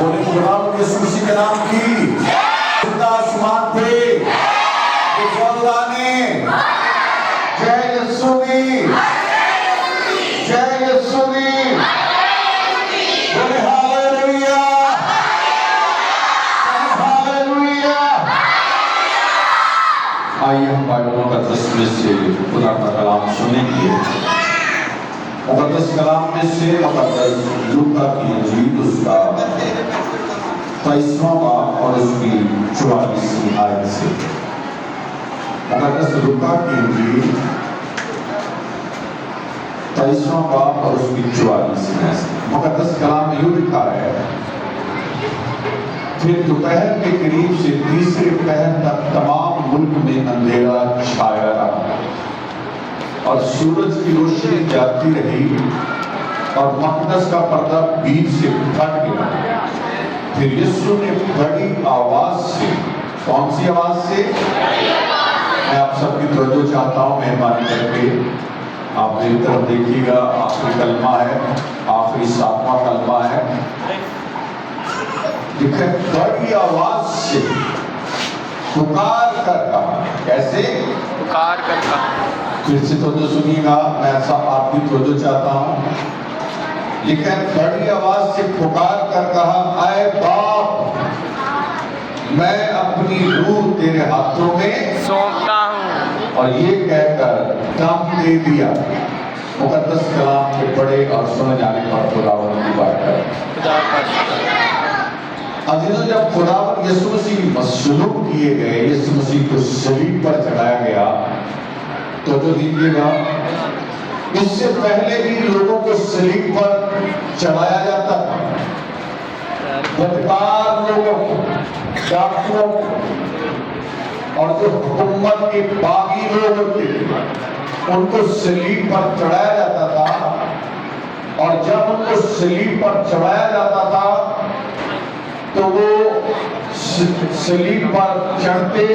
بولے خداوند یسوع مسیح کے نام کی زندہ آسمان پہ جے یسوع جے یسوع بولے ہاللویا ہاللویا۔ آئیے ہم بائبل مقدس میں سے خدا کا کلام سنیں گے۔ مقدس کلام میں سے مقدس لوکا کی انجیل اس کا 23واں باب اور اس کی 44ویں آیت سے۔ مقدس لوکا کی انجیل 23واں باب اور اس کی 44ویں آیت سے۔ مقدس کلام میں یوں لکھا ہے، پھر دوپہر کے قریب سے تیسرے پہر تک تمام ملک میں اندھیرا چھایا رہا اور سورج کی روشنی جاتی رہی اور مقدس کا پردہ بیچ سے پھٹ گیا۔ پھر یسوع نے بڑی آواز سے، کون سی آواز سے؟ میں آپ سب کی توجہ چاہتا ہوں، مہربانی کر کے آپ میری طرف دیکھیے گا۔ آخری کلمہ ہے، آخری 7واں کلمہ ہے، لکھے بڑی آواز سے پکار کر کہا۔ کیسے؟ پکار کر کہا۔ پھر سے توجہ سنیے گا، میں ایسا آپ کی توجہ چاہتا ہوں۔ لکھے بڑی آواز سے پکار کر کہا، اے باپ میں اپنی روح تیرے ہاتھوں میں سونپتا ہوں۔ اور یہ کہہ کر دم دے دیا۔ مقدس کلام کے پڑھے اور سنے جانے پر خداوند کی بات کریں۔ خدا کا شکر۔ عزیزوں، جب خداوند یسوع مسیح مصلوب کیے گئے، یسوع مسیح کو صلیب پر چڑھایا گیا، تو جو دیکھیے گا اس سے پہلے بھی لوگوں کو صلیب پر چڑھایا جاتا تھا، بدکار لوگوں کو، ڈاکوؤں کو، اور جو حکومت کے باغی لوگ ہوتے تھے ان کو صلیب پر چڑھایا جاتا تھا۔ اور جب ان کو صلیب پر چڑھایا جاتا تھا تو وہ صلیب پر چڑھتے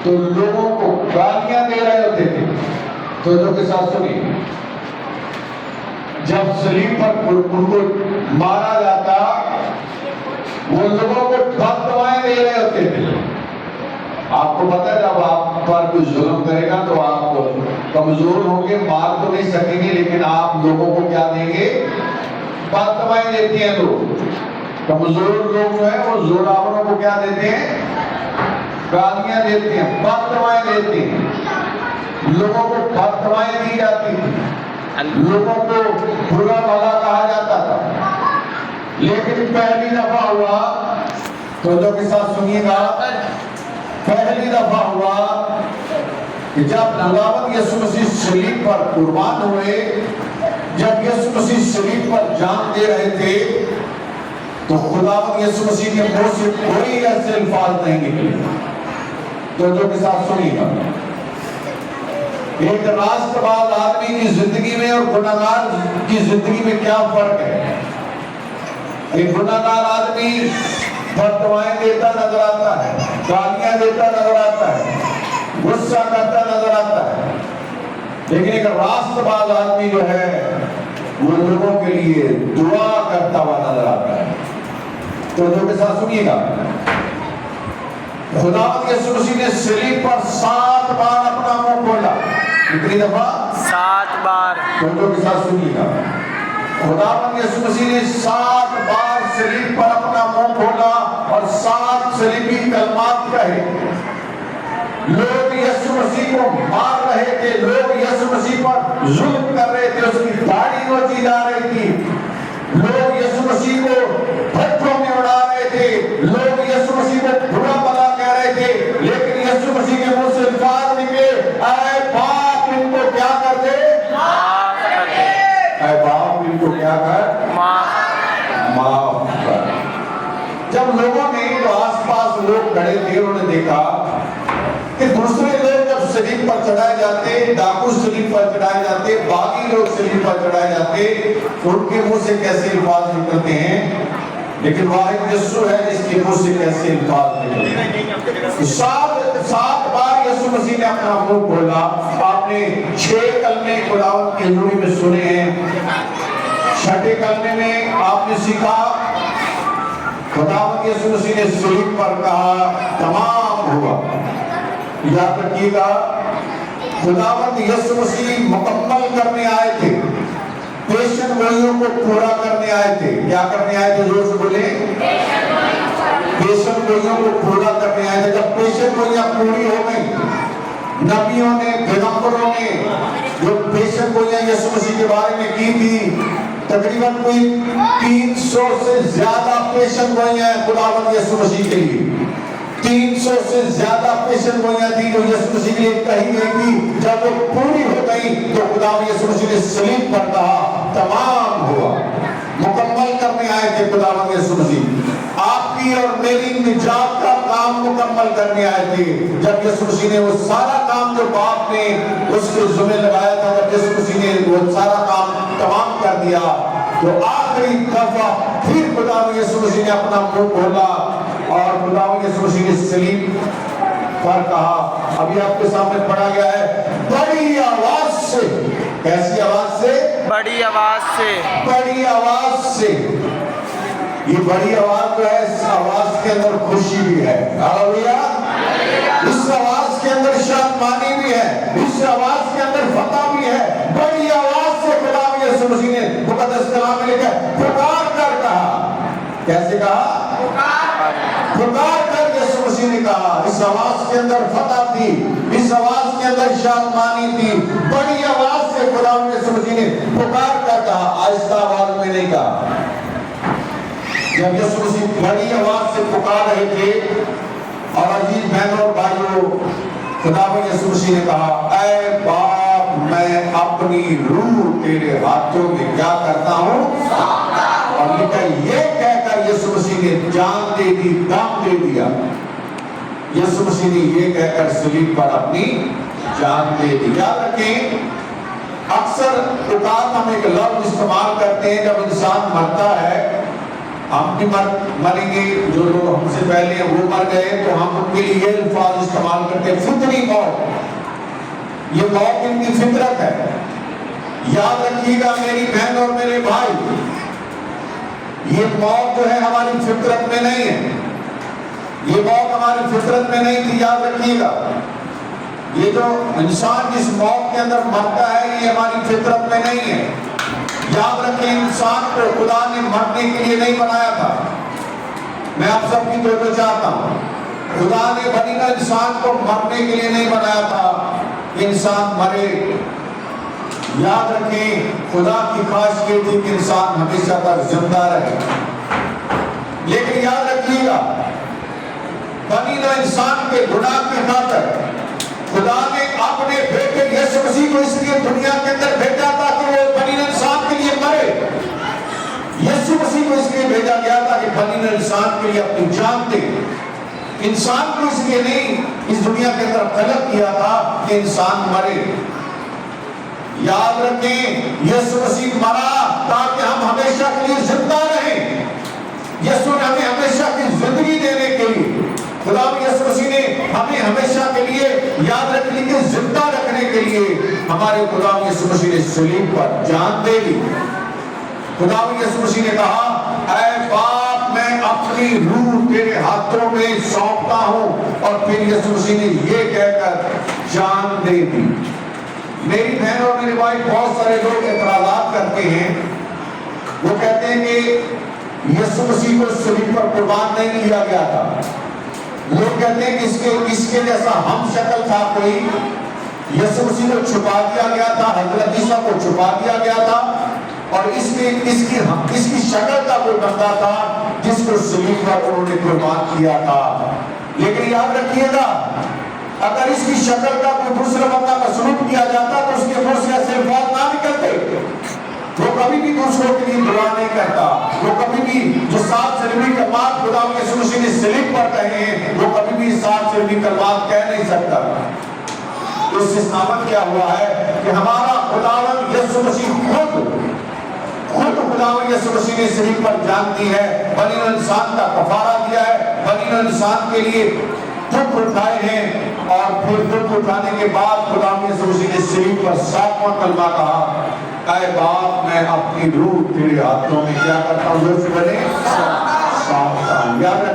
تو لوگوں کو گالیاں دے رہے ہوتے تھے۔ تو جو کے ساتھ سنی، جب صلیب پر ان کو مارا جاتا وہ لوگوں کو بد دعائیں دے رہے ہوتے تھے۔ آپ کو پتہ ہے جب آپ پر کوئی ظلم کرے گا تو آپ کمزور ہوں گے، مار تو نہیں سکیں گے، لیکن آپ لوگوں کو کیا دیں گے؟ بد دعائیں دیتے ہیں لوگ۔ کمزور لوگ جو ہیں وہ زوراوروں کو کیا دیتے ہیں؟ گالیاں دیتے ہیں، بد دعائیں دیتے ہیں۔ لوگوں کو بد دعائیں دی جاتی تھی، لوگوں کو برا بھلا کہا جاتا تھا۔ لیکن پہلی دفعہ ہوا، تو جو کے ساتھ سنیے گا، پہلی دفعہ ہوا کہ جب خداوند یسوع مسیح صلیب پر قربان ہوئے، جب یسوع مسیح صلیب پر جان دے رہے تھے تو خداوند یسوع مسیح کے منہ سے کوئی ایسے الفاظ نہیں نکلے۔ تو جو کے ساتھ سنیے گا، ایک راست باز آدمی کی زندگی میں اور گناہگار کی زندگی میں کیا فرق ہے؟ ایک گناہگار آدمی بد دعائیں دیتا نظر آتا ہے، گالیاں دیتا نظر آتا ہے، غصہ کرتا نظر آتا ہے، لیکن ایک راست باز آدمی جو ہے وہ لوگوں کے لیے دعا کرتا ہوا نظر آتا ہے۔ تو جو کے ساتھ سنیے گا، خداوند یسوع مسیح نے صلیب پر 7 بار اپنا منہ کھولا۔ کتنی دفعہ؟ 7 بار۔ تو جو کے ساتھ سنیے گا، خداوند یسوع مسیح نے 7 بار صلیب پر اپنا منہ کھولا اور 7 صلیبی کلمات کہے۔ لوگ یسوع مسیح کو مار رہے تھے، لوگ یسوع مسیح پر ظلم کر رہے تھے، اس کی داڑھی نوچی جا رہی تھی، لوگ یسوع مسیح کو پتھروں میں اڑا رہے تھے، لوگ یسوع مسیح کو برا بھلا کہہ رہے تھے، لیکن یسوع مسیح کے منہ سے الفاظ نکلے، اے باپ ان کو کیا کر دے؟ معاف کر دے۔ اے باپ ان کو کیا کر؟ معاف کر۔ جب لوگوں نے، جو آس پاس لوگ کھڑے تھے، انہوں نے دیکھا کہ دوسرے لوگ جب صلیب پر چڑھائے جاتے، ڈاکو صلیب پر چڑھائے جاتے، باغی لوگ صلیب پر چڑھائے جاتے، تو ان کے منہ سے کیسے الفاظ نکلتے ہیں، لیکن واحد یسوع ہے جس کے منہ سے کیسے الفاظ نکلتے ہیں۔ 7 بار یسوع مسیح نے اپنا منہ کھولا۔ آپ نے 6 کلمے خداوند کی حضوری میں سنے ہیں۔ 6 کلمے میں آپ نے سیکھا خداوند یسوع مسیح نے صلیب پر کہا تمام ہوا. یاد رکھیے گا خداوند یسوع مسیح مکمل کرنے آئے تھے, پیشن گوئیوں کو پورا کرنے آئے تھے. کیا کرنے آئے تھے؟ زور سے بولیں. پیشن گوئیوں کو پورا کرنے آئے تھے. جب پیشن گوئیاں پوری ہو گئی, نبیوں نے, پیغمبروں نے جو پیشن گوئیاں یسوع مسیح کے بارے میں کی تھی, تقریباً کوئی 300 سے زیادہ پیشن گوئیاں ہیں خداوند یسوع مسیح کے لیے. 300 سے زیادہ پیشن گوئیاں تھی جو یسوع مسیح کے لیے کہی گئی تھی. جب وہ پوری ہو گئی تو خداوند یسوع مسیح نے صلیب پر کہا تمام ہوا. مکمل کرنے آئے تھے خداوند یسوع مسیح. آپ کی اور میری نجات کا کام مکمل کرنے آئے تھے. جب یسوع مسیح نے وہ سارا کام جو باپ نے اس کے ذمہ لگایا تھا, جب یسوع مسیح نے وہ سارا کام تمام کر دیا تو آخری دفعہ پھر خداوند یسوع مسیح نے اپنا منہ کھولا اور خداوند یسوع مسیح نے صلیب پر کہا. ابھی آپ کے سامنے پڑھا گیا ہے بڑی آواز سے. کیسی آواز سے؟ بڑی آواز سے. بڑی آواز سے. یہ بڑی آواز جو ہے, اس آواز کے اندر خوشی بھی ہے. ہاللیلویا. اس آواز کے اندر شادمانی بھی ہے, اس آواز کے اندر فتح بھی ہے. بڑی آواز سے خداوند یسوع مسیح نے مقدس کلام میں لکھا ہے پکار کر کہا. کیسے کہا؟ پکار کر یسوع مسیح نے کہا. اس آواز کے اندر فتح تھی, اس آواز کے اندر شادمانی تھی. بڑی آواز سے خداوند یسوع مسیح نے پکار کر کہا, آہستہ آواز میں نہیں کہا. جب یسوع مسیح بڑی آواز سے پکار رہے تھے, اور عزیز بہنوں اور بھائیوں, خداوند یسوع مسیح نے کہا اے باپ میں اپنی روح تیرے ہاتھوں میں کیا کرتا ہوں, اور لکھا یہ کہہ کر یسوع مسیح نے جان دے دی, دم دے دیا. یسوع مسیح نے یہ کہہ کر صلیب پر اپنی جان دے دی. یاد رکھیں اکثر اوقات ہم ایک لفظ استعمال کرتے ہیں جب انسان مرتا ہے, ہم بھی مریں گے, جو لوگ ہم سے پہلے ہیں وہ مر گئے تو ہم ان کے لیے یہ الفاظ استعمال کرتے ہیں فطری موت. یہ موت ان کی فطرت ہے. یاد رکھیے گا میری بہن اور میرے بھائی, یہ موت جو ہے ہماری فطرت میں نہیں ہے. یہ موت ہماری فطرت میں نہیں تھی. یاد رکھیے گا یہ جو انسان جس موت کے اندر مرتا ہے یہ ہماری فطرت میں نہیں ہے. یاد رکھیں انسان کو خدا نے مرنے کے لیے نہیں بنایا تھا. میں آپ سب کی توجہ چاہتا ہوں, خدا نے بنی نہ انسان کو مرنے کے لیے نہیں بنایا تھا انسان مرے. یاد رکھیں خدا کی خواہش یہ تھی کہ انسان ہمیشہ تک زندہ رہے. لیکن یاد رکھیے گا بنی نہ انسان کے گناہ کی خاطر خدا نے اپنے بیٹے یسوع مسیح کو اس لیے دنیا کے اندر بھیجا تھا کہ وہ بنی نوع انسان کے لیے مرے. یسوع مسیح کو اس لیے بھیجا گیا تھا کہ بنی نوع انسان کے لیے اپنی جان دے. انسان کو اس لیے نہیں اس دنیا کے اندر خلق کیا تھا کہ انسان مرے. یاد رکھیں یسوع مسیح مرا تاکہ ہم ہمیشہ کے لیے زندہ رہیں. یسوع نے ہمیں ہمیشہ کی زندگی دینے کے لیے, خدا یسوع مسیح نے ہمیں ہمیشہ کے لیے یاد رکھنے کے زندہ رکھنے کے لیے ہمارے خدا یسوع مسیح نے صلیب پر جان دے دی. خدا یسوع مسیح نے کہا اے باپ میں اپنی روح تیرے ہاتھوں میں سونپتا ہوں, اور پھر یسوع مسیح نے یہ کہہ کر جان دے دی. میری بہن اور میرے بھائی بہت سارے لوگ اعتراضات کرتے ہیں. وہ کہتے ہیں کہ یسوع مسیح کو صلیب پر قربان نہیں کیا گیا تھا. لوگ کہتے ہیں کہ اس کے جیسا ہم شکل تھا کوئی, یسوع مسیح کو چھپا دیا گیا تھا, حضرت عیسیٰ کو چھپا دیا گیا تھا, اور اس کی شکل کا کوئی بندہ تھا جس کو صلیب پر انہوں نے قربان کیا تھا. لیکن یاد رکھیے گا اگر اس کی شکل کا کوئی دوسرا بندہ مسلوب کیا جاتا تو اس کے منہ سے ایسے الفاظ نہ نکلتے. وہ کبھی بھی دوسروں کے لیے دعا نہیں کرتا. وہ کبھی بھی جو 7 سلمی کلمات خدا یسوع مسیح نے صلیب پر کہے ہیں وہ کبھی بھی 7 سلمی کلمات کہہ نہیں سکتا. اس سے ثابت کیا ہوا ہے کہ ہمارا خداوند یسوع مسیح خود خداوند یسوع مسیح نے صلیب پر جان دی ہے, بنی نوع انسان کا کفارہ دیا ہے, بنی نوع انسان کے لیے دکھ اٹھائے ہیں, اور پھر دکھ اٹھانے کے بعد خداوند یسوع مسیح نے صلیب پر 7واں کلمہ کہا اے باپ میں اپنی روح تیرے ہاتھوں میں کیا کرتا ہوں, جو سے بنے سونپتا ہوں.